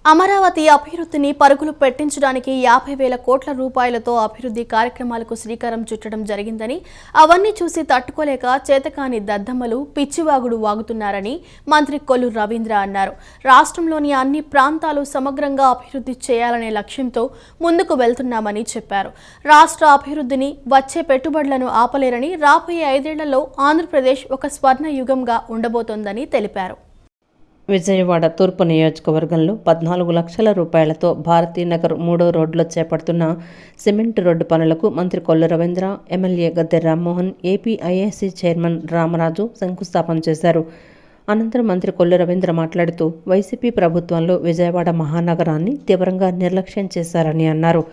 అమరావతి అభివృద్ధిని పరుగులు పెట్టించడానికి 50,000 కోట్ల రూపాయలతో అభివృద్ధి కార్యక్రమాలకు శ్రీకారం చుట్టడం జరిగిందని, అవన్నీ చూసి తట్టుకోలేక చేతకాని దద్దమ్మలు పిచ్చివాగుడు వాగుతున్నారని మంత్రి కొల్లు రవీంద్ర అన్నారు. రాష్ట్రంలోని అన్ని ప్రాంతాలు సమగ్రంగా అభివృద్ధి చేయాలనే లక్ష్యంతో ముందుకు వెళ్తున్నామని చెప్పారు. రాష్ట్ర అభివృద్ధిని వచ్చే పెట్టుబడులను ఆపలేరని, రాబోయే 5 ఏళ్లలో ఆంధ్రప్రదేశ్ ఒక స్వర్ణ యుగంగా ఉండబోతోందని తెలిపారు. విజయవాడ తూర్పు నియోజకవర్గంలో 14 లక్షల రూపాయలతో భారతీనగర్ 3వ రోడ్లో చేపడుతున్న సిమెంట్ రోడ్డు పనులకు మంత్రి కొల్లు రవీంద్ర, ఎమ్మెల్యే గద్దె రామ్మోహన్, ఏపీఐఏసీ చైర్మన్ రామరాజు శంకుస్థాపన చేశారు. అనంతరం మంత్రి కొల్లు రవీంద్ర మాట్లాడుతూ వైసీపీ ప్రభుత్వంలో విజయవాడ మహానగరాన్ని తీవ్రంగా నిర్లక్ష్యం చేశారని అన్నారు.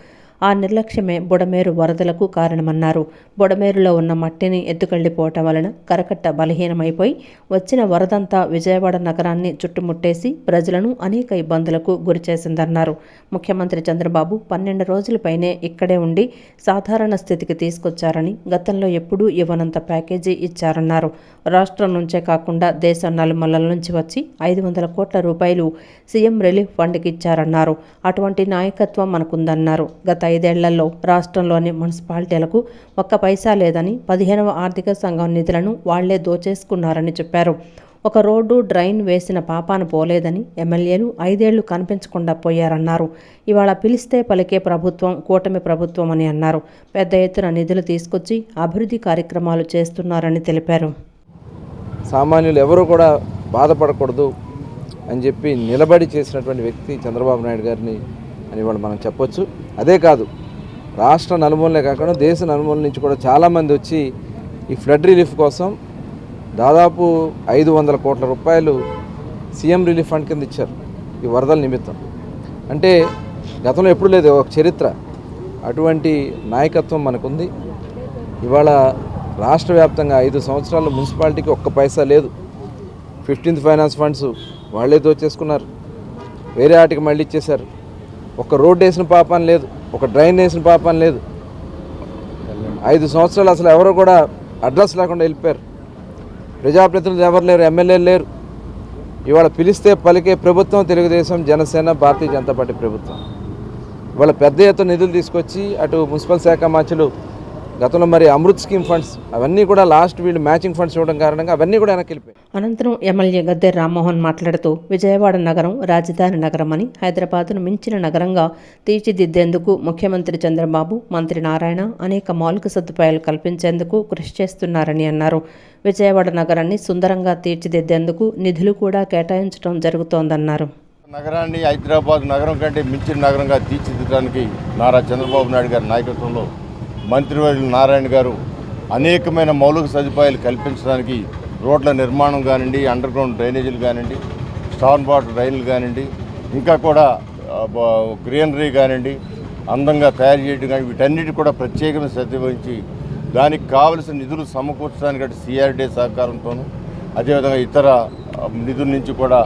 ఆ నిర్లక్ష్యమే బుడమేరు వరదలకు కారణమన్నారు. బుడమేరులో ఉన్న మట్టిని ఎత్తుకెళ్లిపోవటం వలన కరకట్ట బలహీనమైపోయి వచ్చిన వరదంతా విజయవాడ నగరాన్ని చుట్టుముట్టేసి ప్రజలను అనేక ఇబ్బందులకు గురిచేసిందన్నారు. ముఖ్యమంత్రి చంద్రబాబు 12 రోజులపైనే ఇక్కడే ఉండి సాధారణ స్థితికి తీసుకొచ్చారని, గతంలో ఎప్పుడూ ఇవ్వనంత ప్యాకేజీ ఇచ్చారన్నారు. రాష్ట్రం నుంచే కాకుండా దేశం నలుమూలల నుంచి వచ్చి 500 కోట్ల రూపాయలు సీఎం రిలీఫ్ ఫండ్కి ఇచ్చారన్నారు. అటువంటి నాయకత్వం మనకుందన్నారు. గత 5 ఏళ్లలో రాష్ట్రంలోని మున్సిపాలిటీలకు ఒక్క పైసా లేదని, 15వ ఆర్థిక సంఘం నిధులను వాళ్లే దోచేసుకున్నారని చెప్పారు. ఒక రోడ్డు డ్రైన్ వేసిన పాపాన పోలేదని, ఎమ్మెల్యేలు 5 ఏళ్లు కనిపించకుండా పోయారన్నారు. ఇవాళ పిలిస్తే పలికే ప్రభుత్వం కూటమి ప్రభుత్వం అని అన్నారు. పెద్ద ఎత్తున నిధులు తీసుకొచ్చి అభివృద్ధి కార్యక్రమాలు చేస్తున్నారని తెలిపారు. సామాన్యులు ఎవరు కూడా బాధపడకూడదు అని చెప్పి నిలబడి చేసినటువంటి వ్యక్తి చంద్రబాబు నాయుడు గారిని అని వాళ్ళు మనం చెప్పొచ్చు. అదే కాదు, రాష్ట్ర నలుమూలనే కాకుండా దేశ నలుమూల నుంచి కూడా చాలామంది వచ్చి ఈ ఫ్లడ్ రిలీఫ్ కోసం దాదాపు 500 కోట్ల రూపాయలు సీఎం రిలీఫ్ ఫండ్ కింద ఇచ్చారు ఈ వరదల నిమిత్తం. అంటే గతంలో ఎప్పుడు లేదు, ఒక చరిత్ర. అటువంటి నాయకత్వం మనకుంది. ఇవాళ రాష్ట్ర వ్యాప్తంగా 5 సంవత్సరాలు మున్సిపాలిటీకి ఒక్క పైసా లేదు. 15th ఫైనాన్స్ ఫండ్స్ వాళ్ళే దోచేసుకున్నారు, వేరే ఆటికి మళ్ళీ ఇచ్చేశారు. ఒక రోడ్డు వేసిన పాపం లేదు, ఒక డ్రైన్ వేసిన పాపం లేదు. 5 సంవత్సరాలు అసలు ఎవరు కూడా అడ్రస్ లేకుండా వెళ్ళిపోయారు. ప్రజాప్రతినిధులు ఎవరు లేరు, ఎమ్మెల్యేలు లేరు. ఇవాళ పిలిస్తే పలికే ప్రభుత్వం తెలుగుదేశం, జనసేన, భారతీయ జనతా పార్టీ ప్రభుత్వం. ఇవాళ పెద్ద ఎత్తున నిధులు తీసుకొచ్చి అటు మున్సిపల్ శాఖ మంత్రులు గతంలో మరి అమృత్ స్కీమ్ ఫండ్స్ అవన్నీ కూడా లాస్ట్ వీళ్ళు మ్యాచింగ్ ఫండ్స్ ఇవ్వడం కారణంగా అవన్నీ కూడా వెనక్కి వెళ్ళిపోయాయి. అనంతరం ఎమ్మెల్యే గద్దె రామ్మోహన్ మాట్లాడుతూ విజయవాడ నగరం రాజధాని నగరం అని, హైదరాబాద్ను మించిన నగరంగా తీర్చిదిద్దేందుకు ముఖ్యమంత్రి చంద్రబాబు, మంత్రి నారాయణ అనేక మౌలిక సదుపాయాలు కల్పించేందుకు కృషి చేస్తున్నారని అన్నారు. విజయవాడ నగరాన్ని సుందరంగా తీర్చిదిద్దేందుకు నిధులు కూడా కేటాయించడం జరుగుతోందన్నారు. నగరాన్ని హైదరాబాద్ నగరం కంటే మించిన నగరంగా తీర్చిదిద్దడానికి నారా చంద్రబాబు నాయుడు గారి నాయకత్వంలో మంత్రివర్యులు నారాయణ గారు అనేకమైన మౌలిక సదుపాయాలు కల్పించడానికి రోడ్ల నిర్మాణం కానివ్వండి, అండర్ గ్రౌండ్ డ్రైనేజీలు కానివ్వండి, స్టార్మ్ వాటర్ డ్రైన్లు కానివ్వండి, ఇంకా కూడా గ్రీనరీ కానివ్వండి, అందంగా తయారు చేయడం కానీ వీటన్నిటి కూడా ప్రత్యేకమైన శ్రద్ధ వహించి దానికి కావలసిన నిధులు సమకూర్చడానికి అటు సిఆర్డీ సహకారంతోనూ, అదేవిధంగా ఇతర నిధుల నుంచి కూడా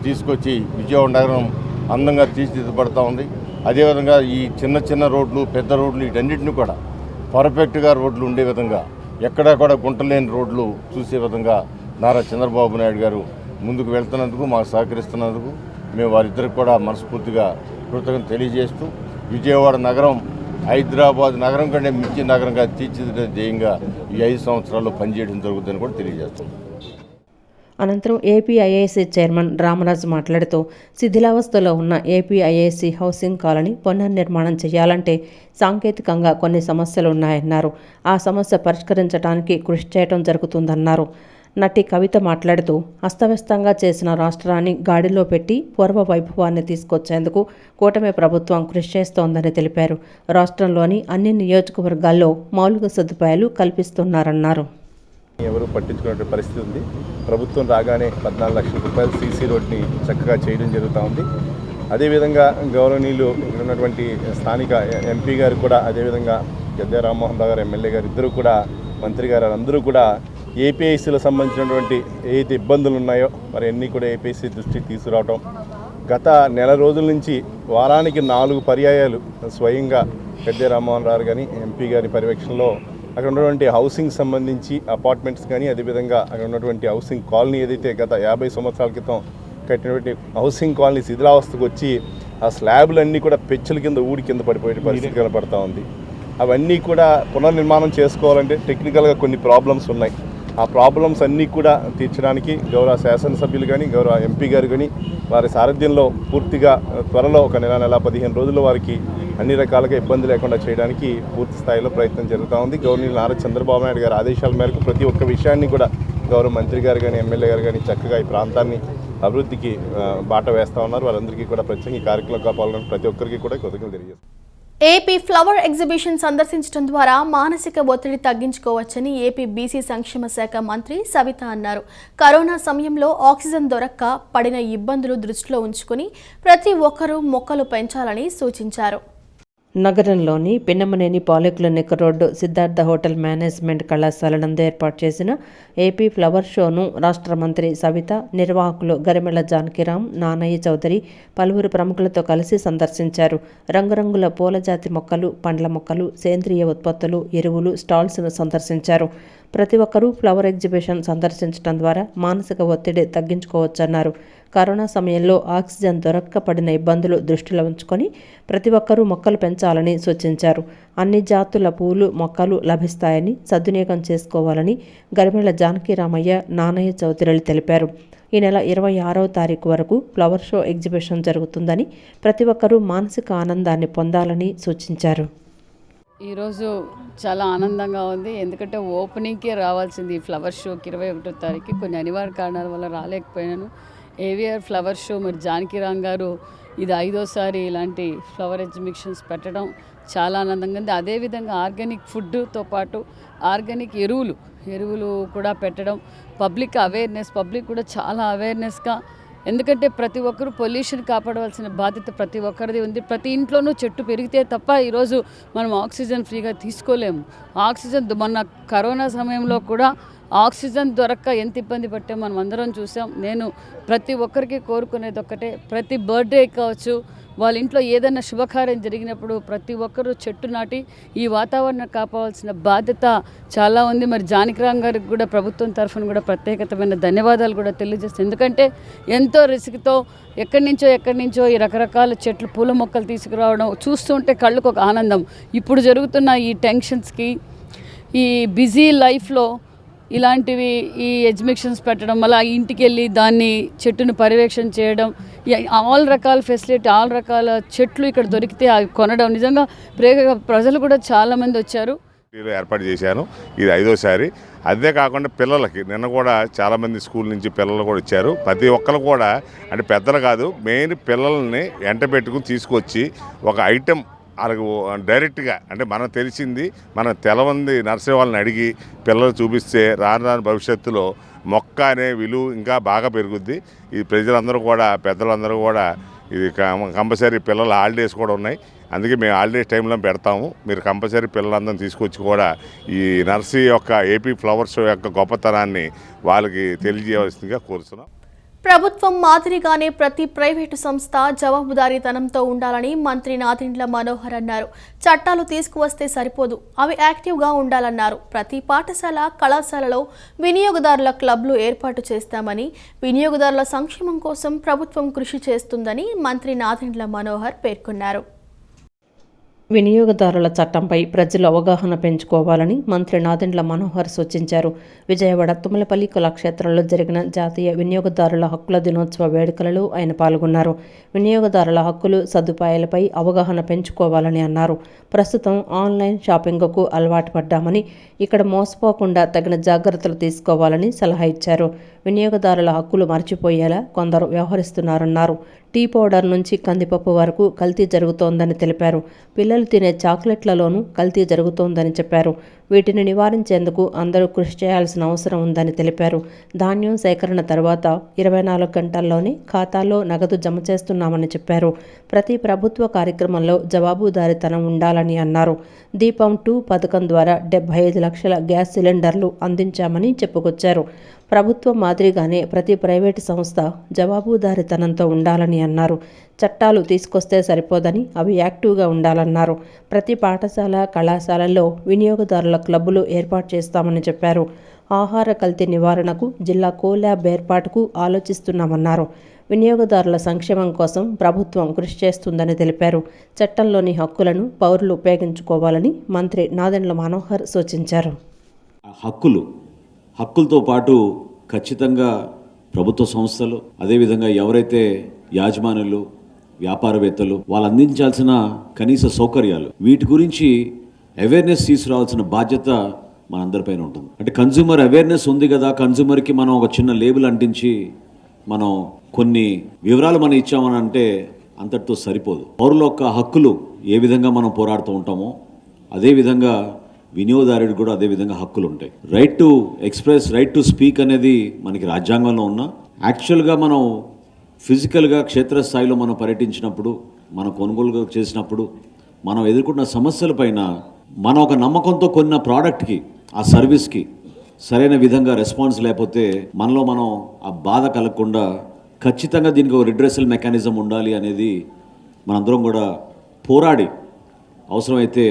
తీసుకొచ్చి విజయవాడ నగరం అందంగా తీర్చిదిద్దబడతా ఉంది. అదేవిధంగా ఈ చిన్న చిన్న రోడ్లు, పెద్ద రోడ్లు వీటన్నిటిని కూడా పర్ఫెక్ట్గా రోడ్లు ఉండే విధంగా, ఎక్కడా కూడా గుంటలేని రోడ్లు చూసే విధంగా నారా చంద్రబాబు నాయుడు గారు ముందుకు వెళ్తున్నందుకు, మాకు సహకరిస్తున్నందుకు మేము వారిద్దరికి కూడా మనస్ఫూర్తిగా కృతజ్ఞత తెలియజేస్తూ విజయవాడ నగరం హైదరాబాద్ నగరం కంటే మించిన నగరంగా తీర్చిదిద్దే ధ్యేయంగా ఈ 5 సంవత్సరాల్లో పనిచేయడం జరుగుతుందని కూడా తెలియజేస్తున్నాం. అనంతరం ఏపీఐఏసీ చైర్మన్ రామరాజు మాట్లాడుతూ శిథిలావస్థలో ఉన్న ఏపీఐఏసీ హౌసింగ్ కాలనీ పునర్నిర్మాణం చేయాలంటే సాంకేతికంగా కొన్ని సమస్యలు ఉన్నాయన్నారు. ఆ సమస్య పరిష్కరించడానికి కృషి చేయడం జరుగుతుందన్నారు. నటి కవిత మాట్లాడుతూ అస్తవ్యస్తంగా చేసిన రాష్ట్రాన్ని గాడిలో పెట్టి పూర్వ వైభవాన్ని తీసుకొచ్చేందుకు కూటమి ప్రభుత్వం కృషి చేస్తోందని తెలిపారు. రాష్ట్రంలోని అన్ని నియోజకవర్గాల్లో మౌలిక సదుపాయాలు కల్పిస్తున్నారన్నారు. ఎవరు పట్టించుకునే పరిస్థితి ఉంది. ప్రభుత్వం రాగానే 14 లక్షల రూపాయలు సీసీ రోడ్ని చక్కగా చేయడం జరుగుతూ ఉంది. అదేవిధంగా గౌరవనీయులు ఇక్కడ ఉన్నటువంటి స్థానిక ఎంపీ గారు కూడా, అదేవిధంగా గద్దె రామ్మోహన్ రావు గారు ఎమ్మెల్యే గారు ఇద్దరు కూడా, మంత్రి గారు అందరూ కూడా ఏపీఐసీలకు సంబంధించినటువంటి ఏదైతే ఇబ్బందులు ఉన్నాయో మరి అన్నీ కూడా ఏపీఐసీ దృష్టికి తీసుకురావడం. గత నెల రోజుల నుంచి వారానికి 4 పర్యాయాలు స్వయంగా గద్దె రామ్మోహన్ రావు కానీ ఎంపీ గారి పర్యవేక్షణలో అక్కడ ఉన్నటువంటి హౌసింగ్ సంబంధించి అపార్ట్మెంట్స్ కానీ, అదేవిధంగా అక్కడ ఉన్నటువంటి హౌసింగ్ కాలనీ ఏదైతే గత 50 సంవత్సరాల క్రితం కట్టినటువంటి హౌసింగ్ కాలనీ శిథిలావస్థకు వచ్చి ఆ స్లాబ్లన్నీ కూడా పెచ్చుల కింద ఊడి కింద పడిపోయే పరిస్థితి కనపడతా ఉంది. అవన్నీ కూడా పునర్నిర్మాణం చేసుకోవాలంటే టెక్నికల్గా కొన్ని ప్రాబ్లమ్స్ ఉన్నాయి. ఆ ప్రాబ్లమ్స్ అన్నీ కూడా తీర్చడానికి గౌరవ శాసనసభ్యులు కానీ గౌరవ ఎంపీ గారు కానీ వారి సారథ్యంలో పూర్తిగా త్వరలో ఒక నెల 15 రోజుల్లో వారికి అన్ని రకాలుగా ఇబ్బంది లేకుండా చేయడానికి పూర్తి స్థాయిలో ప్రయత్నం జరుగుతూ ఉంది. గవర్నర్ నారా చంద్రబాబు నాయుడు గారి ఆదేశాల మేరకు ప్రతి ఒక్క విషయాన్ని కూడా గౌరవ మంత్రి గారు కానీ ఎమ్మెల్యే గారు కానీ చక్కగా ఈ ప్రాంతాన్ని అభివృద్ధికి బాట వేస్తూ ఉన్నారు. వారందరికీ కూడా ప్రత్యేకంగా ఈ కార్యక్రమంలో పాల్గొన్న ప్రతి ఒక్కరికి కూడా కృతజ్ఞతలు తెలియజేస్తారు. ఏపీ ఫ్లవర్ ఎగ్జిబిషన్ సందర్శించడం ద్వారా మానసిక ఒత్తిడి తగ్గించుకోవచ్చని ఏపీ బీసీ సంక్షేమ శాఖ మంత్రి సవిత అన్నారు. కరోనా సమయంలో ఆక్సిజన్ దొరక్క పడిన ఇబ్బందులు దృష్టిలో ఉంచుకుని ప్రతి ఒక్కరూ మొక్కలు పెంచాలని సూచించారు. నగరంలోని Pinnamaneni polyclinic road Siddhartha hotel management కళాశాల నందు ఏర్పాటు చేసిన ఏపీ ఫ్లవర్ షోను రాష్ట్ర మంత్రి సవిత, నిర్వాహకులు గరిమెళ్ల జానకిరాం, నానయ్య చౌదరి పలువురు ప్రముఖులతో కలిసి సందర్శించారు. రంగురంగుల పూల జాతి మొక్కలు, పండ్ల మొక్కలు, సేంద్రియ ఉత్పత్తులు, ఎరువులు స్టాల్స్ను సందర్శించారు. ప్రతి ఒక్కరూ ఫ్లవర్ ఎగ్జిబిషన్ సందర్శించడం ద్వారా మానసిక ఒత్తిడి తగ్గించుకోవచ్చన్నారు. కరోనా సమయంలో ఆక్సిజన్ దొరక్క పడిన ఇబ్బందులు దృష్టిలో ఉంచుకొని ప్రతి ఒక్కరూ మొక్కలు పెంచాలని సూచించారు. అన్ని జాతుల పూలు, మొక్కలు లభిస్తాయని సద్వినియోగం చేసుకోవాలని గరిమెళ్ల జానకిరామయ్య, నానయ్య చౌదరిలు తెలిపారు. ఈ నెల 26వ తారీఖు వరకు ఫ్లవర్ షో ఎగ్జిబిషన్ జరుగుతుందని ప్రతి ఒక్కరూ మానసిక ఆనందాన్ని పొందాలని సూచించారు. ఈరోజు చాలా ఆనందంగా ఉంది. ఎందుకంటే ఓపెనింగ్కే రావాల్సింది ఈ ఫ్లవర్ షోకి 21వ తారీఖు కొన్ని అనివార్య కారణాల వల్ల రాలేకపోయాను. ఏవిఆర్ ఫ్లవర్ షో మరి జానకిరామ్ గారు ఇది 5వసారి ఇలాంటి ఫ్లవర్ ఎగ్జిబిషన్స్ పెట్టడం చాలా ఆనందంగా ఉంది. అదేవిధంగా ఆర్గానిక్ ఫుడ్తో పాటు ఆర్గానిక్ ఎరువులు కూడా పెట్టడం, పబ్లిక్ కూడా చాలా అవేర్నెస్గా, ఎందుకంటే ప్రతి ఒక్కరూ పొల్యూషన్ కాపాడవలసిన బాధ్యత ప్రతి ఒక్కరిది ఉంది. ప్రతి ఇంట్లోనూ చెట్టు పెరిగితే తప్ప ఈరోజు మనం ఆక్సిజన్ ఫ్రీగా తీసుకోలేము. ఆక్సిజన్ మొన్న కరోనా సమయంలో కూడా ఆక్సిజన్ దొరక్క ఎంత ఇబ్బంది పట్టే మనం అందరం చూసాం. నేను ప్రతి ఒక్కరికి కోరుకునేది ఒక్కటే, ప్రతి బర్త్డే కావచ్చు, వాళ్ళ ఇంట్లో ఏదైనా శుభకార్యం జరిగినప్పుడు ప్రతి ఒక్కరూ చెట్టు నాటి ఈ వాతావరణం కాపాడాల్సిన బాధ్యత చాలా ఉంది. మరి జానకిరామ్ గారికి కూడా ప్రభుత్వం తరఫున కూడా ప్రత్యేకమైన ధన్యవాదాలు కూడా తెలియజేస్తాను. ఎందుకంటే ఎంతో రిస్క్తో ఎక్కడి నుంచో ఈ రకరకాల చెట్లు, పూల మొక్కలు తీసుకురావడం చూస్తుంటే కళ్ళకు ఒక ఆనందం. ఇప్పుడు జరుగుతున్న ఈ టెన్షన్స్కి, ఈ బిజీ లైఫ్లో ఇలాంటివి ఈ ఎగ్జిబిషన్స్ పెట్టడం, మళ్ళీ ఇంటికి వెళ్ళి దాన్ని చెట్టును పర్యవేక్షణ చేయడం, ఆల్ రకాల ఫెసిలిటీ, ఆల్ రకాల చెట్లు ఇక్కడ దొరికితే అవి కొనడం, నిజంగా ప్రజలు కూడా చాలామంది వచ్చారు. ఏర్పాటు చేశాను. ఇది 5వసారి. అదే కాకుండా పిల్లలకి నిన్న కూడా చాలామంది స్కూల్ నుంచి పిల్లలు కూడా వచ్చారు. ప్రతి ఒక్కరు కూడా, అంటే పెద్దలు కాదు, మెయిన్ పిల్లల్ని వెంట పెట్టుకుని తీసుకొచ్చి ఒక ఐటెం వాళ్ళకు డైరెక్ట్గా, అంటే మనకు తెలిసింది మనం తెలవంది నర్సరీ వాళ్ళని అడిగి పిల్లలు చూపిస్తే రాను భవిష్యత్తులో మొక్క అనే విలువ ఇంకా బాగా పెరుగుద్ది. ఈ ప్రజలందరూ కూడా, పెద్దలందరూ కూడా ఇది కంపల్సరీ పిల్లల హాలిడేస్ కూడా ఉన్నాయి. అందుకే మేము హాలిడేస్ టైంలో పెడతాము. మీరు కంపల్సరీ పిల్లలందరినీ తీసుకొచ్చి కూడా ఈ నర్సరీ యొక్క ఏపీ ఫ్లవర్ షో యొక్క గొప్పతనాన్ని వాళ్ళకి తెలియజేయవలసిందిగా కోరుతున్నాం. ప్రభుత్వం మాదిరిగానే ప్రతి ప్రైవేటు సంస్థ జవాబుదారీతనంతో ఉండాలని మంత్రి నాదెండ్ల మనోహర్ అన్నారు. చట్టాలు తీసుకువస్తే సరిపోదు, అవి యాక్టివ్గా ఉండాలన్నారు. ప్రతి పాఠశాల, కళాశాలలో వినియోగదారుల క్లబ్లు ఏర్పాటు చేస్తామని, వినియోగదారుల సంక్షేమం కోసం ప్రభుత్వం కృషి చేస్తుందని మంత్రి నాదెండ్ల మనోహర్ పేర్కొన్నారు. వినియోగదారుల చట్టంపై ప్రజలు అవగాహన పెంచుకోవాలని మంత్రి నాదెండ్ల మనోహర్ సూచించారు. విజయవాడ తుమ్మలపల్లి కళాక్షేత్రంలో జరిగిన జాతీయ వినియోగదారుల హక్కుల దినోత్సవ వేడుకలలో ఆయన పాల్గొన్నారు. వినియోగదారుల హక్కులు, సదుపాయాలపై అవగాహన పెంచుకోవాలని అన్నారు. ప్రస్తుతం ఆన్లైన్ షాపింగ్కు అలవాటు పడ్డామని, ఇక్కడ మోసపోకుండా తగిన జాగ్రత్తలు తీసుకోవాలని సలహా ఇచ్చారు. వినియోగదారుల హక్కులు మర్చిపోయేలా కొందరు వ్యవహరిస్తున్నారన్నారు. టీ పౌడర్ నుంచి కందిపప్పు వరకు కల్తీ జరుగుతోందని తెలిపారు. పిల్లలు తినే చాక్లెట్లలోనూ కల్తీ జరుగుతోందని చెప్పారు. వీటిని నివారించేందుకు అందరూ కృషి చేయాల్సిన అవసరం ఉందని తెలిపారు. ధాన్యం సేకరణ తర్వాత 24 గంటల్లోనే ఖాతాలో నగదు జమ చేస్తున్నామని చెప్పారు. ప్రతి ప్రభుత్వ కార్యక్రమంలో జవాబుదారీతనం ఉండాలని అన్నారు. దీపం 2 పథకం ద్వారా 75 లక్షల గ్యాస్ సిలిండర్లు అందించామని చెప్పుకొచ్చారు. ప్రభుత్వం మాదిరిగానే ప్రతి ప్రైవేటు సంస్థ జవాబుదారీతనంతో ఉండాలని అన్నారు. చట్టాలు తీసుకొస్తే సరిపోదని, అవి యాక్టివ్గా ఉండాలన్నారు. ప్రతి పాఠశాల, కళాశాలల్లో వినియోగదారుల క్లబ్బులు ఏర్పాటు చేస్తామని చెప్పారు. ఆహార కల్తీ నివారణకు జిల్లా కోల్యాబ్ ఏర్పాటుకు ఆలోచిస్తున్నామన్నారు. వినియోగదారుల సంక్షేమం కోసం ప్రభుత్వం కృషి చేస్తుందని తెలిపారు. చట్టంలోని హక్కులను పౌరులు ఉపయోగించుకోవాలని మంత్రి నాదెండ్ల మనోహర్ సూచించారు. హక్కులతో పాటు ఖచ్చితంగా ప్రభుత్వ సంస్థలు, అదేవిధంగా ఎవరైతే యాజమానులు, వ్యాపారవేత్తలు వాళ్ళు అందించాల్సిన కనీస సౌకర్యాలు, వీటి గురించి అవేర్నెస్ తీసుకురావాల్సిన బాధ్యత మనందరిపైన ఉంటుంది. అంటే కన్జ్యూమర్ అవేర్నెస్ ఉంది కదా, కన్జ్యూమర్కి మనం ఒక చిన్న లేబుల్ అంటించి మనం కొన్ని వివరాలు మనం ఇచ్చామని అంటే అంతటితో సరిపోదు. పౌరుల యొక్క హక్కులు ఏ విధంగా మనం పోరాడుతూ ఉంటామో అదేవిధంగా వినియోగదారుడికి కూడా అదేవిధంగా హక్కులు ఉంటాయి. Right to express, right to speak అనేది మనకి రాజ్యాంగంలో ఉన్న. యాక్చువల్గా మనం ఫిజికల్గా క్షేత్రస్థాయిలో మనం పర్యటించినప్పుడు, మనం కొనుగోలు చేసినప్పుడు మనం ఎదుర్కొన్న సమస్యలపైన మనం ఒక నమ్మకంతో కొన్న ప్రోడక్ట్కి, ఆ సర్వీస్కి సరైన విధంగా రెస్పాన్స్ లేకపోతే మనలో మనం ఆ బాధ కలగకుండా ఖచ్చితంగా దీనికి ఒక రిడ్రెసల్ మెకానిజం ఉండాలి అనేది మనందరం కూడా పోరాడి అవసరమైతే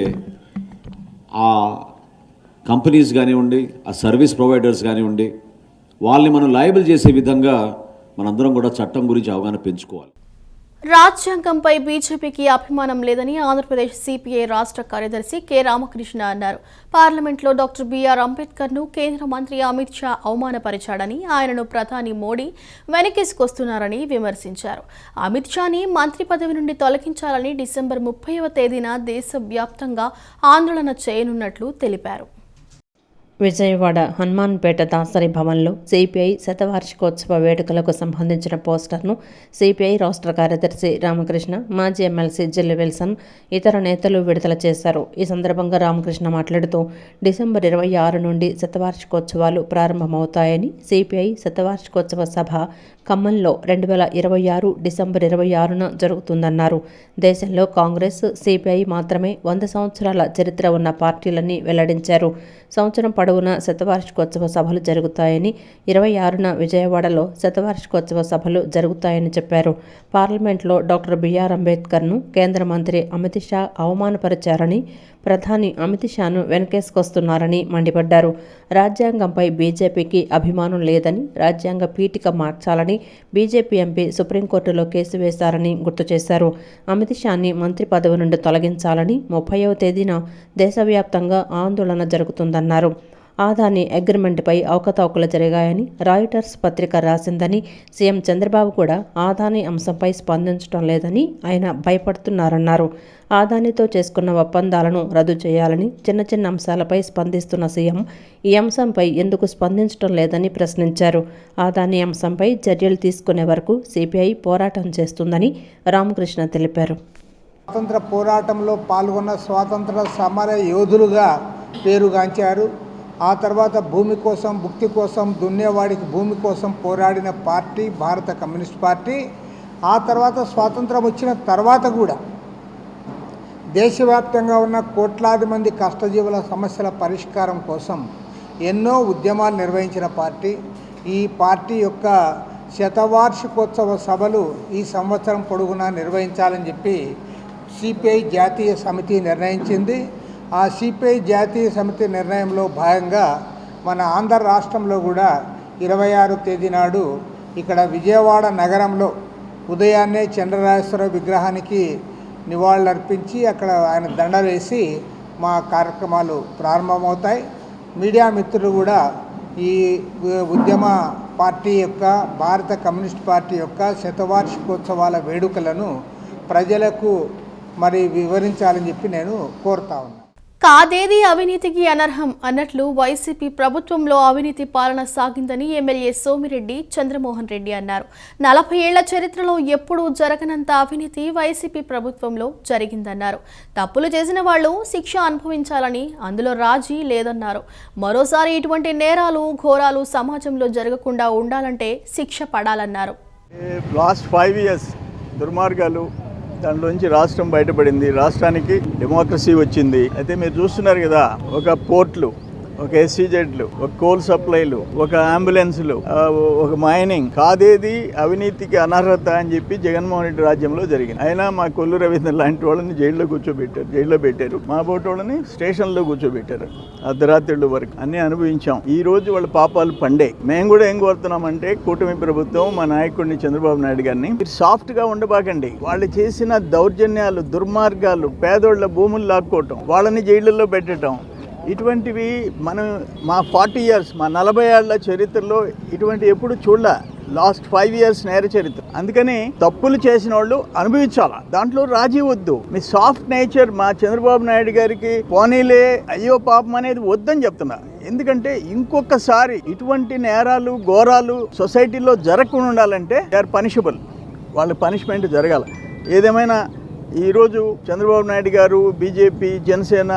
ఆ కంపెనీస్ కానివ్వండి, ఆ సర్వీస్ ప్రొవైడర్స్ కానివ్వండి, వాళ్ళని మనం లయబుల్ చేసే విధంగా మనందరం కూడా చట్టం గురించి అవగాహన పెంచుకోవాలి. రాజ్యాంగంపై బీజేపీకి అభిమానం లేదని ఆంధ్రప్రదేశ్ సిపిఐ రాష్ట్ర కార్యదర్శి కె రామకృష్ణ అన్నారు. పార్లమెంట్లో డాక్టర్ బిఆర్ అంబేద్కర్ను కేంద్ర మంత్రి అమిత్ షా అవమానపరిచాడని, ఆయనను ప్రధాని మోడీ వెనకేసుకొస్తున్నారని విమర్శించారు. అమిత్ షాని మంత్రి పదవి నుండి తొలగించాలని డిసెంబర్ 30వ తేదీన దేశవ్యాప్తంగా ఆందోళన చేయనున్నట్లు తెలిపారు. విజయవాడ హనుమాన్పేట దాసరి భవన్లో సిపిఐ శతవార్షికోత్సవ వేడుకలకు సంబంధించిన పోస్టర్ను సిపిఐ రాష్ట్ర కార్యదర్శి రామకృష్ణ, మాజీ ఎమ్మెల్సీ జిల్లి విల్సన్, ఇతర నేతలు విడుదల చేశారు. ఈ సందర్భంగా రామకృష్ణ మాట్లాడుతూ డిసెంబర్ 26 నుండి శతవార్షికోత్సవాలు ప్రారంభమవుతాయని, సిపిఐ శతవార్షికోత్సవ సభ ఖమ్మంలో 2026 డిసెంబర్ 26న జరుగుతుందన్నారు. దేశంలో కాంగ్రెస్, సిపిఐ మాత్రమే 100 సంవత్సరాల చరిత్ర ఉన్న పార్టీలని వెల్లడించారు. సంవత్సరం పొడవునా శతవార్షికోత్సవ సభలు జరుగుతాయని, 26న విజయవాడలో శతవార్షికోత్సవ సభలు జరుగుతాయని చెప్పారు. పార్లమెంట్లో డాక్టర్ బిఆర్ అంబేద్కర్ను కేంద్ర మంత్రి అమిత్ షా అవమానపరిచారని, ప్రధాని అమిత్ షాను వెనకేసుకొస్తున్నారని మండిపడ్డారు. రాజ్యాంగంపై బీజేపీకి అభిమానం లేదని, రాజ్యాంగ పీఠిక మార్చాలని బీజేపీ ఎంపీ సుప్రీంకోర్టులో కేసు వేశారని గుర్తు చేశారు. అమిత్ షాని మంత్రి పదవి నుండి తొలగించాలని 30వ తేదీన దేశవ్యాప్తంగా ఆందోళన జరుగుతుందన్నారు. ఆదాని అగ్రిమెంట్పై అవకతవకలు జరిగాయని రాయిటర్స్ పత్రిక రాసిందని, సీఎం చంద్రబాబు కూడా ఆదాని అంశంపై స్పందించడం లేదని ఆయన భయపడుతున్నారన్నారు. ఆదానితో చేసుకున్న ఒప్పందాలను రద్దు చేయాలని చిన్న చిన్న అంశాలపై స్పందిస్తున్న సీఎం ఈ అంశంపై ఎందుకు స్పందించడం లేదని ప్రశ్నించారు. ఆదాని అంశంపై చర్యలు తీసుకునే వరకు సిపిఐ పోరాటం చేస్తుందని రామకృష్ణ తెలిపారు. స్వాతంత్ర పోరాటంలో పాల్గొన్న స్వాతంత్ర సమర యోధులుగా పేరుగాంచారు. ఆ తర్వాత భూమి కోసం, భుక్తి కోసం, దున్నేవాడికి భూమి కోసం పోరాడిన పార్టీ భారత కమ్యూనిస్ట్ పార్టీ. ఆ తర్వాత స్వాతంత్రం వచ్చిన తర్వాత కూడా దేశవ్యాప్తంగా ఉన్న కోట్లాది మంది కష్టజీవుల సమస్యల పరిష్కారం కోసం ఎన్నో ఉద్యమాలు నిర్వహించిన పార్టీ. ఈ పార్టీ యొక్క శతవార్షికోత్సవ సభలు ఈ సంవత్సరం పొడుగునా నిర్వహించాలని చెప్పి సిపిఐ జాతీయ సమితి నిర్ణయించింది. ఆ సిపిఐ జాతీయ సమితి నిర్ణయంలో భాగంగా మన ఆంధ్ర రాష్ట్రంలో కూడా 26 తేదీ నాడు ఇక్కడ విజయవాడ నగరంలో ఉదయాన్నే చంద్రరాజేశ్వర విగ్రహానికి నివాళులర్పించి అక్కడ ఆయన దండ వేసి మా కార్యక్రమాలు ప్రారంభమవుతాయి. మీడియా మిత్రులు కూడా ఈ ఉద్యమ పార్టీ యొక్క, భారత కమ్యూనిస్ట్ పార్టీ యొక్క శతవార్షికోత్సవాల వేడుకలను ప్రజలకు మరి వివరించాలని చెప్పి నేను కోరుతా ఉన్నాను. కాదేది అవినీతికి అనర్హం అన్నట్లు వైసీపీ ప్రభుత్వంలో అవినీతి పాలన సాగిందని ఎమ్మెల్యే సోమిరెడ్డి చంద్రమోహన్ రెడ్డి అన్నారు. 40 ఏళ్ల చరిత్రలో ఎప్పుడూ జరగనంత అవినీతి వైసీపీ ప్రభుత్వంలో జరిగిందన్నారు. తప్పులు చేసిన వాళ్ళు శిక్ష అనుభవించాలని, అందులో రాజీ లేదన్నారు. మరోసారి ఇటువంటి నేరాలు, ఘోరాలు సమాజంలో జరగకుండా ఉండాలంటే శిక్ష పడాలన్నారు. లాస్ట్ 5 years దుర్మార్గాలు, దాంట్లోంచి రాష్ట్రం బయటపడింది, రాష్ట్రానికి డెమోక్రసీ వచ్చింది. అయితే మీరు చూస్తున్నారు కదా, ఒక పోర్ట్లు ఒక SCZలు, ఒక కోల్ సప్లైలు, ఒక అంబులెన్స్లు, ఒక మైనింగ్ కాదేది అవినీతికి అనర్హత అని చెప్పి జగన్మోహన్ రెడ్డి రాజ్యంలో జరిగింది. అయినా మా కొల్లు రవీంద్ర లాంటి వాళ్ళని జైల్లో పెట్టారు. మా బోటి వాళ్ళని స్టేషన్లో కూర్చోబెట్టారు అర్ధరాత్రుల వరకు. అన్ని అనుభవించాం. ఈ రోజు వాళ్ళ పాపాలు పండే. మేము కూడా ఏం కోరుతున్నామంటే కూటమి ప్రభుత్వం మా నాయకుడిని చంద్రబాబు నాయుడు గారిని మీరు సాఫ్ట్ గా ఉండబాకండి. వాళ్ళు చేసిన దౌర్జన్యాలు, దుర్మార్గాలు, పేదోళ్ల భూములు లాక్కోవటం, వాళ్ళని జైళ్ళల్లో పెట్టడం, ఇటువంటివి మా 40 years, మా 40 ఏళ్ల చరిత్రలో ఇటువంటి ఎప్పుడు చూడలే. లాస్ట్ 5 years నేర చరిత్ర. అందుకని తప్పులు చేసిన వాళ్ళు అనుభవించాలా, దాంట్లో రాజీ వద్దు. మీ సాఫ్ట్ నేచర్ మా చంద్రబాబు నాయుడు గారికి పోనీలే అయ్యో పాపం అనేది వద్దని చెప్తున్నా. ఎందుకంటే ఇంకొకసారి ఇటువంటి నేరాలు, ఘోరాలు సొసైటీలో జరగకుండా ఉండాలంటే దే ఆర్ పనిషబుల్. వాళ్ళ పనిష్మెంట్ జరగాల. ఏదేమైనా ఈరోజు చంద్రబాబు నాయుడు గారు, బీజేపీ, జనసేన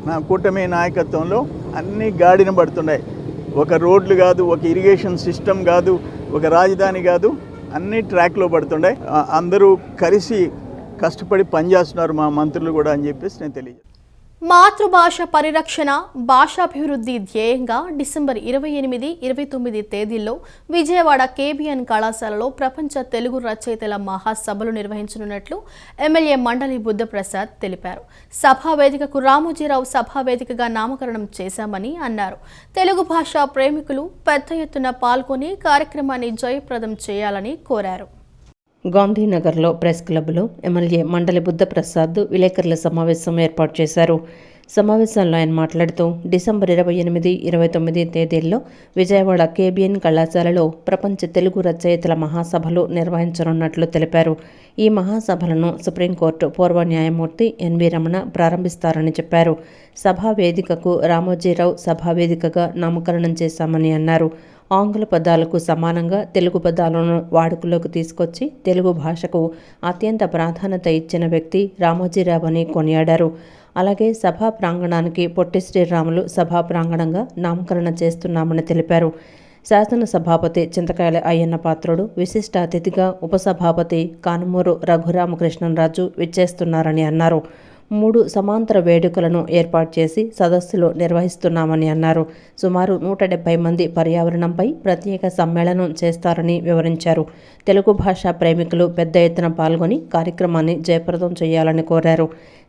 నా కూటమి నాయకత్వంలో అన్నీ గాడిన పడుతున్నాయి. ఒక రోడ్లు కాదు, ఒక ఇరిగేషన్ సిస్టమ్ కాదు, ఒక రాజధాని కాదు, అన్నీ ట్రాక్లో పడుతుండే. అందరూ కలిసి కష్టపడి పనిచేస్తున్నారు మా మంత్రులు కూడా అని చెప్పేసి నేను తెలియజేస్తాను. మాతృభాష పరిరక్షణ, భాషాభివృద్ధి ధ్యేయంగా డిసెంబర్ 28, 29 తేదీల్లో విజయవాడ KBN కళాశాలలో ప్రపంచ తెలుగు రచయితల మహాసభలు నిర్వహించనున్నట్లు ఎమ్మెల్యే మండలి బుద్ధప్రసాద్ తెలిపారు. సభా వేదికకు రామోజీరావు సభా వేదికగా నామకరణం చేశామని అన్నారు. తెలుగు భాషా ప్రేమికులు పెద్ద ఎత్తున పాల్గొని కార్యక్రమాన్ని జయప్రదం చేయాలని కోరారు. గాంధీనగర్లో ప్రెస్ క్లబ్లో ఎమ్మెల్యే మండలి బుద్ధప్రసాద్ విలేకరుల సమావేశం ఏర్పాటు చేశారు. సమావేశంలో ఆయన మాట్లాడుతూ డిసెంబర్ 28, 29 తేదీల్లో విజయవాడ KBN కళాశాలలో ప్రపంచ తెలుగు రచయితల మహాసభలు నిర్వహించనున్నట్లు తెలిపారు. ఈ మహాసభలను సుప్రీంకోర్టు పూర్వ న్యాయమూర్తి NV రమణ ప్రారంభిస్తారని చెప్పారు. సభా వేదికకు రామోజీరావు సభా వేదికగా నామకరణం చేశామని అన్నారు. ఆంగ్ల పదాలకు సమానంగా తెలుగు పదాలను వాడుకలోకి తీసుకొచ్చి తెలుగు భాషకు అత్యంత ప్రాధాన్యత ఇచ్చిన వ్యక్తి రామోజీరావు అని కొనియాడారు. అలాగే సభా ప్రాంగణానికి పొట్టి శ్రీరాములు సభా ప్రాంగణంగా నామకరణ చేస్తున్నామని తెలిపారు. శాసనసభాపతి చింతకాయల అయ్యన్న పాత్రుడు విశిష్ట అతిథిగా, ఉపసభాపతి కానుమూరు రఘురామకృష్ణరాజు విచ్చేస్తున్నారని అన్నారు. 3 సమాంతర వేడుకలను ఏర్పాటు చేసి సదస్సులు నిర్వహిస్తున్నామని అన్నారు. సుమారు 170 మంది పర్యావరణంపై ప్రత్యేక సమ్మేళనం చేస్తారని వివరించారు. తెలుగు భాషా ప్రేమికులు పెద్ద ఎత్తున పాల్గొని కార్యక్రమాన్ని జయప్రదం చేయాలని కోరారు.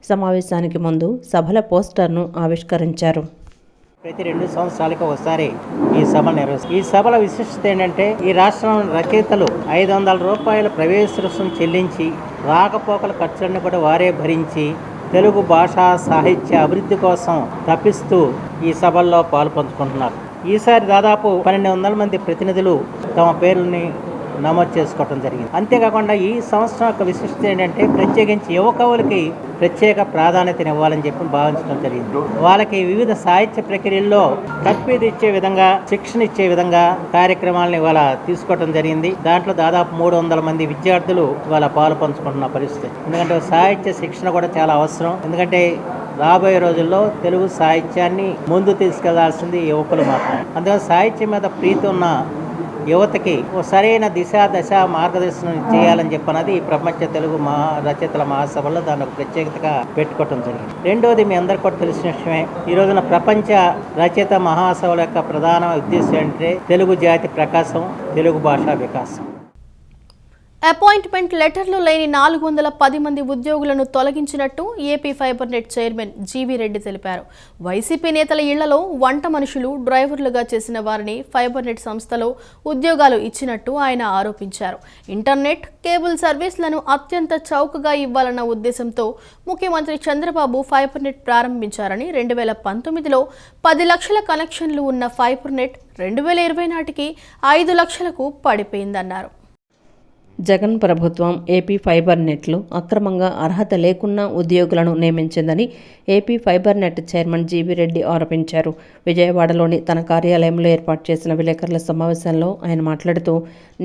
సమావేశానికి ముందు సభల పోస్టర్ను ఆవిష్కరించారు. ప్రతి 2 సంవత్సరాలకు ఒకసారి ఈ సభ నిర్వహిస్తారు. ఈ సభల విశిష్టత ఏంటంటే ఈ రాష్ట్రం రచయితలు 500 రూపాయల ప్రవేశ రుసుము చెల్లించి రాకపోకల ఖర్చులను కూడా వారే భరించి తెలుగు భాషా సాహిత్య అభివృద్ధి కోసం తప్పిస్తూ ఈ సభల్లో పాల్పంచుకుంటున్నారు. ఈసారి దాదాపు 1200 మంది ప్రతినిధులు తమ పేర్లని నమోదు చేసుకోవడం జరిగింది. అంతేకాకుండా ఈ సంవత్సరం యొక్క విశిష్టత ఏంటంటే ప్రత్యేకించి యువ కవులకి ప్రత్యేక ప్రాధాన్యతను ఇవ్వాలని చెప్పి భావించడం జరిగింది. వాళ్ళకి వివిధ సాహిత్య ప్రక్రియల్లో తర్ఫీదు ఇచ్చే విధంగా, శిక్షణ ఇచ్చే విధంగా కార్యక్రమాలను ఇవాళ తీసుకోవడం జరిగింది. దాంట్లో దాదాపు 300 మంది విద్యార్థులు ఇవాళ పాలు పంచుకుంటున్న పరిస్థితి. ఎందుకంటే సాహిత్య శిక్షణ కూడా చాలా అవసరం. ఎందుకంటే రాబోయే రోజుల్లో తెలుగు సాహిత్యాన్ని ముందు తీసుకెళ్లాల్సింది యువకులు మాత్రం. అందుకని సాహిత్యం మీద ప్రీతి ఉన్న యువతకి ఓ సరైన దశ మార్గదర్శనం చేయాలని చెప్పన్నది ఈ ప్రపంచ తెలుగు రచయితల మహాసభలో దాన్ని ఒక ప్రత్యేకతగా పెట్టుకోవటం జరిగింది. రెండోది మీ అందరికీ కూడా తెలిసిన విషయమే, ఈ రోజున ప్రపంచ రచయిత మహాసభల యొక్క ప్రధాన ఉద్దేశం అంటే తెలుగు జాతి ప్రకాశం, తెలుగు భాషా వికాసం. అపాయింట్మెంట్ లెటర్లు లేని 410 మంది ఉద్యోగులను తొలగించినట్టు AP fiber net chairman GV Reddy తెలిపారు. వైసీపీ నేతల ఇళ్లలో వంట మనుషులు, డ్రైవర్లుగా చేసిన వారిని ఫైబర్ నెట్ సంస్థలో ఉద్యోగాలు ఇచ్చినట్టు ఆయన ఆరోపించారు. ఇంటర్నెట్, కేబుల్ సర్వీసులను అత్యంత చౌకగా ఇవ్వాలన్న ఉద్దేశంతో ముఖ్యమంత్రి చంద్రబాబు ఫైబర్ నెట్ ప్రారంభించారని 2019లో 10 లక్షల కనెక్షన్లు ఉన్న ఫైబర్ నెట్ 2020 నాటికి 5 లక్షలకు పడిపోయిందన్నారు. జగన్ ప్రభుత్వం ఏపీ ఫైబర్ నెట్లో అక్రమంగా అర్హత లేకున్నా ఉద్యోగులను నియమించిందని AP fiber net chairman GV Reddy ఆరోపించారు. విజయవాడలోని తన కార్యాలయంలో ఏర్పాటు చేసిన విలేకరుల సమావేశంలో ఆయన మాట్లాడుతూ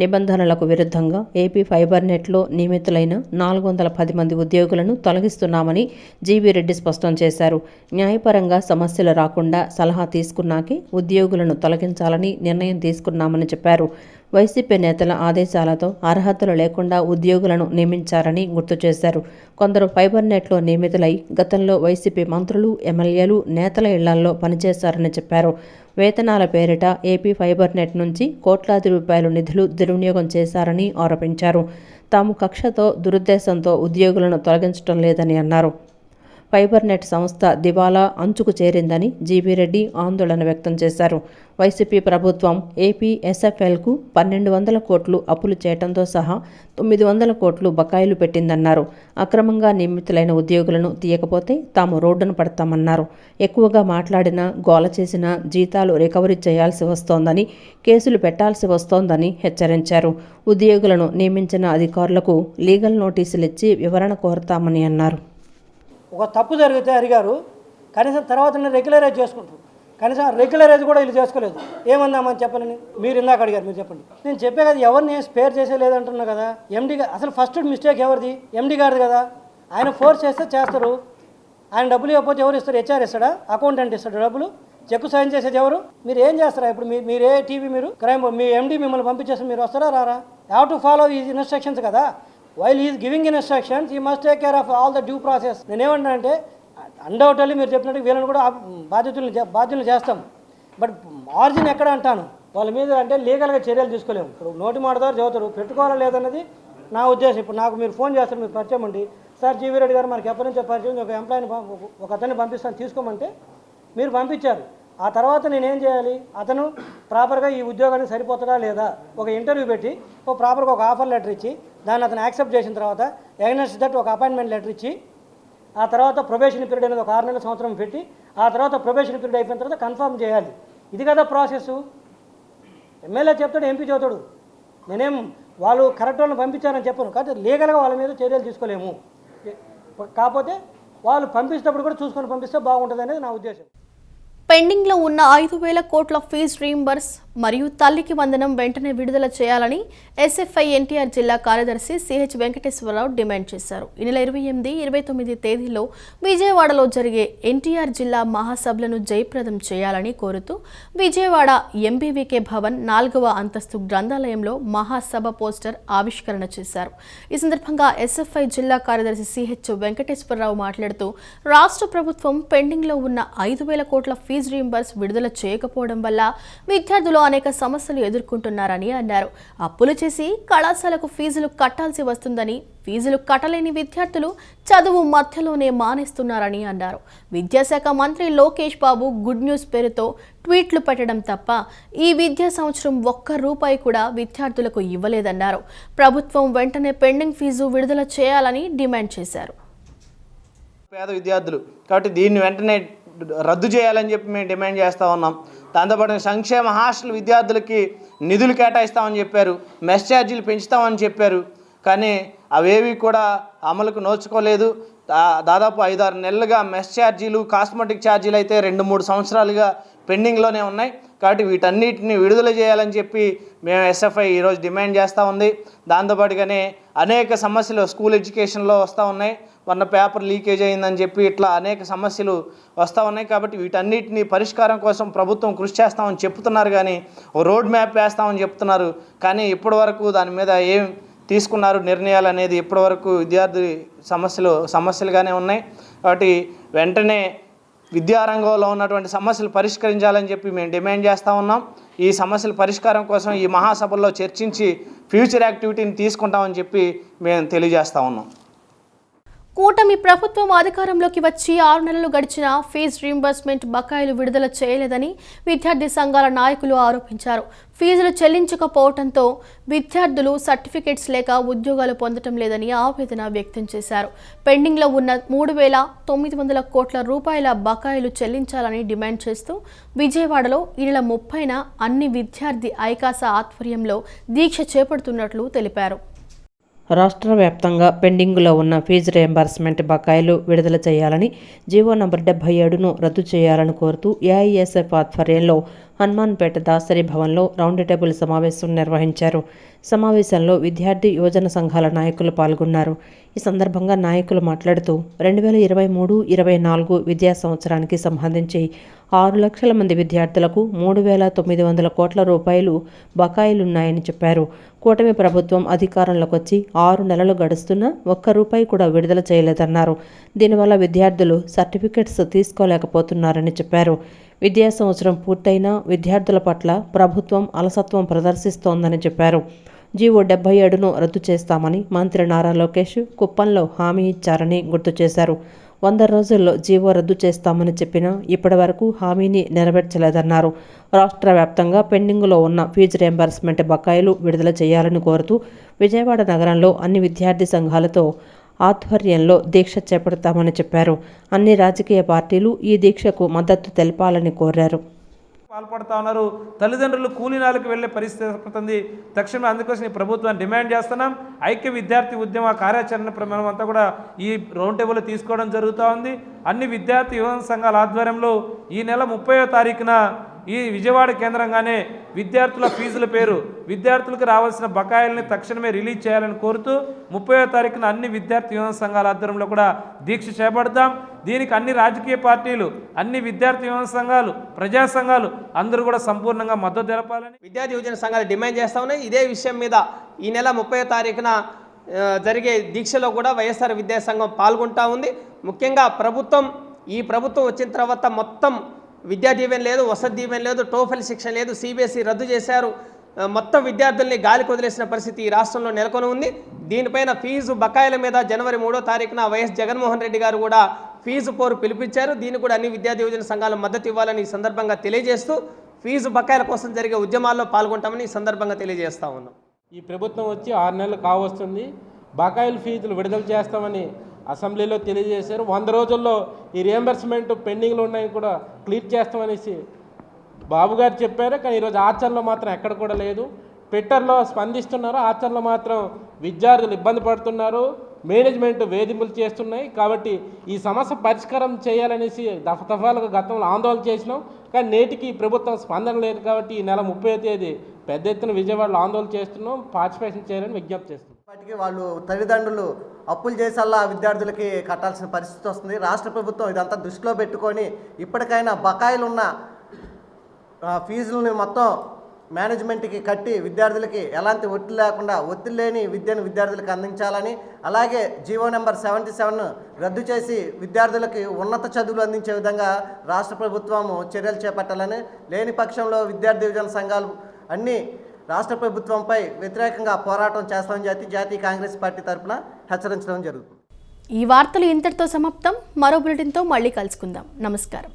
నిబంధనలకు విరుద్ధంగా ఏపీ ఫైబర్ నెట్లో నియమితులైన 410 మంది ఉద్యోగులను తొలగిస్తున్నామని జీవీ రెడ్డి స్పష్టం చేశారు. న్యాయపరంగా సమస్యలు రాకుండా సలహా తీసుకున్నాకే ఉద్యోగులను తొలగించాలని నిర్ణయం తీసుకున్నామని చెప్పారు. వైసీపీ నేతల ఆదేశాలతో అర్హతలు లేకుండా ఉద్యోగులను నియమించారని గుర్తు చేశారు. కొందరు ఫైబర్ నెట్లో నియమితులై గతంలో వైసీపీ మంత్రులు, ఎమ్మెల్యేలు, నేతల ఇళ్లల్లో పనిచేశారని చెప్పారు. వేతనాల పేరిట ఏపీ ఫైబర్ నెట్ నుంచి కోట్లాది రూపాయల నిధులు దుర్వినియోగం చేశారని ఆరోపించారు. తాము కక్షతో, దురుద్దేశంతో ఉద్యోగులను తొలగించడం లేదని అన్నారు. ఫైబర్ నెట్ సంస్థ దివాలా అంచుకు చేరిందని జీవీ రెడ్డి ఆందోళన వ్యక్తం చేశారు. వైసీపీ ప్రభుత్వం ఏపీ ఎస్ఎఫ్ఎల్కు 1,200 కోట్లు అప్పులు చేయడంతో సహా 900 కోట్లు బకాయిలు పెట్టిందన్నారు. అక్రమంగా నియమితులైన ఉద్యోగులను తీయకపోతే తాము రోడ్డున పడతామన్నారు. ఎక్కువగా మాట్లాడినా, గోల చేసినా జీతాలు రికవరీ చేయాల్సి వస్తోందని, కేసులు పెట్టాల్సి వస్తోందని హెచ్చరించారు. ఉద్యోగులను నియమించిన అధికారులకు లీగల్ నోటీసులు ఇచ్చి వివరణ కోరతామని అన్నారు. ఒక తప్పు జరిగితే అడిగారు, కనీసం తర్వాత రెగ్యులరైజ్ చేసుకుంటారు. కనీసం రెగ్యులరైజ్ కూడా వీళ్ళు చేసుకోలేదు. ఏమందామని చెప్పండి, మీరు ఇందాక అడిగారు, మీరు చెప్పండి. నేను చెప్పే కదా, ఎవరిని స్పేర్ చేసే లేదంటున్నా కదా. ఎండీ అసలు ఫస్ట్ మిస్టేక్ ఎవరిది? ఎండీ గారిది కదా. ఆయన ఫోర్స్ చేస్తే చేస్తారు. ఆయన డబ్బులు ఇవ్వకపోతే ఎవరు ఇస్తారు? హెచ్ఆర్ ఇస్తాడా? అకౌంటెంట్ ఇస్తాడు డబ్బులు? చెక్కు సైన్ చేసేది ఎవరు? మీరు ఏం చేస్తారా? ఇప్పుడు మీరు ఏ టీవీ, మీరు క్రైమ్, మీ ఎండీ మిమ్మల్ని పంపించేస్తే మీరు వస్తారా రారా? Have to follow is instructions కదా. While is giving instructions he must take care of all the due process. నేనేమంటున్నా అంటే, అన్డౌటెడ్లీ మీరు చెప్పినట్టు వీళ్ళని కూడా బాధ్యులు చేస్తాం. బట్ మార్జిన్ ఎక్కడ అంటాను, వాళ్ళ మీద అంటే లీగల్గా చర్యలు తీసుకోలేము. ఇప్పుడు నోటి మాటదారు చదువుతారు, పెట్టుకోవాలా లేదన్నది నా ఉద్దేశం. ఇప్పుడు నాకు మీరు ఫోన్ చేస్తారు, మీరు పరిచయం అండి, సార్ జీవీ రెడ్డి గారు మనకి ఎప్పటి నుంచో పరిచయం, ఒక ఎంప్లాయీని ఒక అతన్ని పంపిస్తాను తీసుకోమంటే మీరు పంపించారు. ఆ తర్వాత నేనేం చేయాలి? అతను ప్రాపర్గా ఈ ఉద్యోగానికి సరిపోతుందా లేదా ఒక ఇంటర్వ్యూ పెట్టి ప్రాపర్గా ఒక ఆఫర్ లెటర్ ఇచ్చి దాన్ని అతను యాక్సెప్ట్ చేసిన తర్వాత అగైనెస్ట్ దట్ ఒక అపాయింట్మెంట్ లెటర్ ఇచ్చి ఆ తర్వాత ప్రొబేషన్ పీరియడ్ అనేది ఒక 6 నెలల సంవత్సరం పెట్టి ఆ తర్వాత ప్రొబేషన్ పీరియడ్ అయిపోయిన తర్వాత కన్ఫర్మ్ చేయాలి. ఇది కదా ప్రాసెస్. ఎమ్మెల్యే చెప్తాడు, ఎంపీ చెబుతాడు. నేనేం వాళ్ళు కరెక్ట్ వాళ్ళని పంపించారని చెప్పను, కాబట్టి లీగల్గా వాళ్ళ మీద చర్యలు తీసుకోలేము. కాకపోతే వాళ్ళు పంపించేటప్పుడు కూడా చూసుకొని పంపిస్తే బాగుంటుంది అనేది నా ఉద్దేశం. పెండింగ్లో ఉన్న 5,000 కోట్ల ఫీజు రీయింబర్స్ మరియు తల్లికి వందనం వెంటనే విడుదల చేయాలని ఎస్ఎఫ్ఐ ఎన్టీఆర్ జిల్లా కార్యదర్శి సిహెచ్ వెంకటేశ్వరరావు డిమాండ్ చేశారు. ఈ నెల 28, 29 తేదీల్లో విజయవాడలో జరిగే ఎన్టీఆర్ జిల్లా మహాసభలను జయప్రదం చేయాలని కోరుతూ విజయవాడ ఎంబీవీకే భవన్ 4వ అంతస్తు గ్రంథాలయంలో మహాసభ పోస్టర్ ఆవిష్కరణ చేశారు. ఈ సందర్భంగా ఎస్ఎఫ్ఐ జిల్లా కార్యదర్శి సిహెచ్ వెంకటేశ్వరరావు మాట్లాడుతూ రాష్ట్ర ప్రభుత్వం పెండింగ్లో ఉన్న 5,000 కోట్ల ఫీజు రీయింబర్స్ విడుదల చేయకపోవడం వల్ల విద్యార్థులు అనేక సమస్యలు ఎదుర్కొంటున్నారని అన్నారు. అప్పులు చేసి కళాశాలకు ఫీజులు కట్టాల్సి వస్తుందని, ఫీజులు కట్టలేని విద్యార్థులు చదువు మధ్యలోనే మానేస్తున్నారని అన్నారు. విద్యాశాఖ మంత్రి లోకేష్ బాబు గుడ్ న్యూస్ పేరుతో ట్వీట్లు పెట్టడం తప్ప ఈ విద్యా సంవత్సరం ₹1 కూడా విద్యార్థులకు ఇవ్వలేదన్నారు. ప్రభుత్వం వెంటనే పెండింగ్ ఫీజు విడుదల చేయాలని డిమాండ్ చేశారు. పేద విద్యార్థులు కాబట్టి దీన్ని వెంటనే రద్దు చేయాలని చెప్పి మేము డిమాండ్ చేస్తూ ఉన్నాం. దాంతోపాటు సంక్షేమ హాస్టల్ విద్యార్థులకి నిధులు కేటాయిస్తామని చెప్పారు, మెస్ ఛార్జీలు పెంచుతామని చెప్పారు. కానీ అవేవి కూడా అమలుకు నోచుకోలేదు. దాదాపు 5-6 నెలలుగా మెస్ ఛార్జీలు, కాస్మెటిక్ ఛార్జీలు అయితే 2-3 సంవత్సరాలుగా పెండింగ్లోనే ఉన్నాయి. కాబట్టి వీటన్నిటిని విడుదల చేయాలని చెప్పి మేము ఎస్ఎఫ్ఐ ఈరోజు డిమాండ్ చేస్తూ ఉంది. దాంతోపాటుగానే అనేక సమస్యలు స్కూల్ ఎడ్యుకేషన్లో వస్తూ ఉన్నాయి. పేపర్ లీకేజ్ అయిందని చెప్పి ఇట్లా అనేక సమస్యలు వస్తూ ఉన్నాయి. కాబట్టి వీటన్నిటిని పరిష్కారం కోసం ప్రభుత్వం కృషి చేస్తామని చెప్తున్నారు, కానీ రోడ్ మ్యాప్ వేస్తామని చెప్తున్నారు. కానీ ఇప్పటి వరకు దాని మీద ఏం తీసుకున్నారు నిర్ణయాలు అనేది ఇప్పటివరకు విద్యార్థి సమస్యలుగానే ఉన్నాయి. కాబట్టి వెంటనే విద్యారంగంలో ఉన్నటువంటి సమస్యలు పరిష్కరించాలని చెప్పి మేము డిమాండ్ చేస్తూ ఉన్నాం. ఈ సమస్యల పరిష్కారం కోసం ఈ మహాసభల్లో చర్చించి ఫ్యూచర్ యాక్టివిటీని తీసుకుంటామని చెప్పి మేము తెలియజేస్తూ ఉన్నాం. కూటమి ప్రభుత్వం అధికారంలోకి వచ్చి 6 నెలలు గడిచిన ఫీజు రీయింబర్స్మెంట్ బకాయిలు విడుదల చేయలేదని విద్యార్థి సంఘాల నాయకులు ఆరోపించారు. ఫీజులు చెల్లించకపోవడంతో విద్యార్థులు సర్టిఫికెట్స్ లేక ఉద్యోగాలు పొందడం లేదని ఆవేదన వ్యక్తం చేశారు. పెండింగ్లో ఉన్న 3,900 కోట్ల రూపాయల బకాయిలు చెల్లించాలని డిమాండ్ చేస్తూ విజయవాడలో ఈ నెల 30న అన్ని విద్యార్థి ఐకాస ఆధ్వర్యంలో దీక్ష చేపడుతున్నట్లు తెలిపారు. రాష్ట్ర వ్యాప్తంగా పెండింగ్లో ఉన్న ఫీజు రియంబర్స్మెంట్ బకాయిలు విడుదల చేయాలని, జీవో నంబర్ 77ను రద్దు చేయాలని కోరుతూ ఏఐఎస్ఎఫ్ ఆధ్వర్యంలో హనుమాన్పేట దాసరి భవన్లో రౌండ్ టేబుల్ సమావేశం నిర్వహించారు. సమావేశంలో విద్యార్థి యువజన సంఘాల నాయకులు పాల్గొన్నారు. ఈ సందర్భంగా నాయకులు మాట్లాడుతూ 2023-24 విద్యా సంవత్సరానికి సంబంధించి 6 లక్షల మంది విద్యార్థులకు 3,900 కోట్ల రూపాయలు బకాయిలున్నాయని చెప్పారు. కూటమి ప్రభుత్వం అధికారంలోకి వచ్చి 6 నెలలు గడుస్తున్నా ఒక్క రూపాయి కూడా విడుదల చేయలేదన్నారు. దీనివల్ల విద్యార్థులు సర్టిఫికెట్స్ తీసుకోలేకపోతున్నారని చెప్పారు. విద్యా సంవత్సరం పూర్తయినా విద్యార్థుల పట్ల ప్రభుత్వం అలసత్వం ప్రదర్శిస్తోందని చెప్పారు. జీవో 77ను రద్దు చేస్తామని మంత్రి నారా లోకేష్ కుప్పంలో హామీ ఇచ్చారని గుర్తు చేశారు. 100 రోజుల్లో జీవో రద్దు చేస్తామని చెప్పినా ఇప్పటి వరకు హామీని నెరవేర్చలేదన్నారు. రాష్ట్ర వ్యాప్తంగా పెండింగ్లో ఉన్న ఫీజు రియంబర్స్మెంట్ బకాయిలు విడుదల చేయాలని కోరుతూ విజయవాడ నగరంలో అన్ని విద్యార్థి సంఘాలతో ఆధ్వర్యంలో దీక్ష చేపడతామని చెప్పారు. అన్ని రాజకీయ పార్టీలు ఈ దీక్షకు మద్దతు తెలపాలని కోరారు. పాల్పడుతూ ఉన్నారు. తల్లిదండ్రులు కూలీనాలకు వెళ్లే పరిస్థితి ఏర్పడుతుంది. తక్షణమే అందుకోసం ఈ ప్రభుత్వాన్ని డిమాండ్ చేస్తున్నాం. ఐక్య విద్యార్థి ఉద్యమ కార్యాచరణ ప్రమాణం అంతా కూడా ఈ రౌండ్ టేబుల్ తీసుకోవడం జరుగుతూ ఉంది. అన్ని విద్యార్థి యువజన సంఘాల ఆధ్వర్యంలో ఈ నెల 30వ తారీఖున ఈ విజయవాడ కేంద్రంగానే విద్యార్థుల ఫీజుల పేరు విద్యార్థులకు రావాల్సిన బకాయిల్ని తక్షణమే రిలీజ్ చేయాలని కోరుతూ 30వ తారీఖున అన్ని విద్యార్థి యువజన సంఘాల ఆధ్వర్యంలో కూడా దీక్ష చేపడతాం. దీనికి అన్ని రాజకీయ పార్టీలు, అన్ని విద్యార్థి యువజన సంఘాలు, ప్రజా సంఘాలు అందరూ కూడా సంపూర్ణంగా మద్దతు తెలపాలని విద్యార్థి యువజన సంఘాలు డిమాండ్ చేస్తా ఉన్నాయి. ఇదే విషయం మీద ఈ నెల 30వ తారీఖున జరిగే దీక్షలో కూడా వైఎస్ఆర్ విద్యాసంఘం పాల్గొంటా ఉంది. ముఖ్యంగా ఈ ప్రభుత్వం వచ్చిన తర్వాత మొత్తం విద్యా దీవెన లేదు, వసతి దీవెన లేదు, టోఫెల్ శిక్షణ లేదు, సిబిఎస్ఈ రద్దు చేశారు. మొత్తం విద్యార్థుల్ని గాలికి వదిలేసిన పరిస్థితి ఈ రాష్ట్రంలో నెలకొని ఉంది. దీనిపైన ఫీజు బకాయిల మీద జనవరి 3వ తారీఖున వైఎస్ జగన్మోహన్ రెడ్డి గారు కూడా ఫీజు పోరు పిలిపించారు. దీన్ని కూడా అన్ని విద్యార్థి యువజన సంఘాలు మద్దతు ఇవ్వాలని ఈ సందర్భంగా తెలియజేస్తూ ఫీజు బకాయిల కోసం జరిగే ఉద్యమాల్లో పాల్గొంటామని ఈ సందర్భంగా తెలియజేస్తా ఉన్నాం. ఈ ప్రభుత్వం వచ్చి 6 నెలలు కావస్తుంది. బకాయిల ఫీజులు విడుదల చేస్తామని అసెంబ్లీలో తెలియజేశారు. 100 రోజుల్లో ఈ రియంబర్స్మెంట్ పెండింగ్లో ఉన్నాయి కూడా క్లియర్ చేస్తామనేసి బాబు గారు చెప్పారు. కానీ ఈరోజు ఆచరణలో మాత్రం ఎక్కడ కూడా లేదు. ట్విట్టర్లో స్పందిస్తున్నారు, ఆచరణలో మాత్రం విద్యార్థులు ఇబ్బంది పడుతున్నారు, మేనేజ్మెంట్ వేధింపులు చేస్తున్నాయి. కాబట్టి ఈ సమస్య పరిష్కారం చేయాలనేసి దఫాలుగా గతంలో ఆందోళన చేసినాం. కానీ నేటికి ప్రభుత్వం స్పందన లేదు. కాబట్టి ఈ నెల 30వ తేదీ పెద్ద ఎత్తున విజయవాడలో ఆందోళన చేస్తున్నాం, పార్టిసిపేషన్ చేయాలని విజ్ఞప్తి చేస్తున్నాం. వాటికి వాళ్ళు తల్లిదండ్రులు అప్పులు చేసల్లా విద్యార్థులకి కట్టాల్సిన పరిస్థితి వస్తుంది. రాష్ట్ర ప్రభుత్వం ఇదంతా దృష్టిలో పెట్టుకొని ఇప్పటికైనా బకాయిలు ఉన్న ఫీజులని మొత్తం మేనేజ్మెంట్కి కట్టి విద్యార్థులకి ఎలాంటి ఒత్తిడి లేకుండా ఒత్తిడి లేని విద్యను విద్యార్థులకు అందించాలని, అలాగే జీవో నెంబర్ 77 రద్దు చేసి విద్యార్థులకి ఉన్నత చదువులు అందించే విధంగా రాష్ట్ర ప్రభుత్వం చర్యలు చేపట్టాలని, లేని పక్షంలో విద్యార్థి యువజన సంఘాలు అన్నీ రాష్ట్ర ప్రభుత్వంపై వ్యతిరేకంగా పోరాటం చేస్తామని జాతీయ కాంగ్రెస్ పార్టీ తరఫున హెచ్చరించడం జరుగుతుంది. ఈ వార్తలు ఇంతటితో సమాప్తం. మరో బులెటిన్తో మళ్ళీ కలుసుకుందాం. నమస్కారం.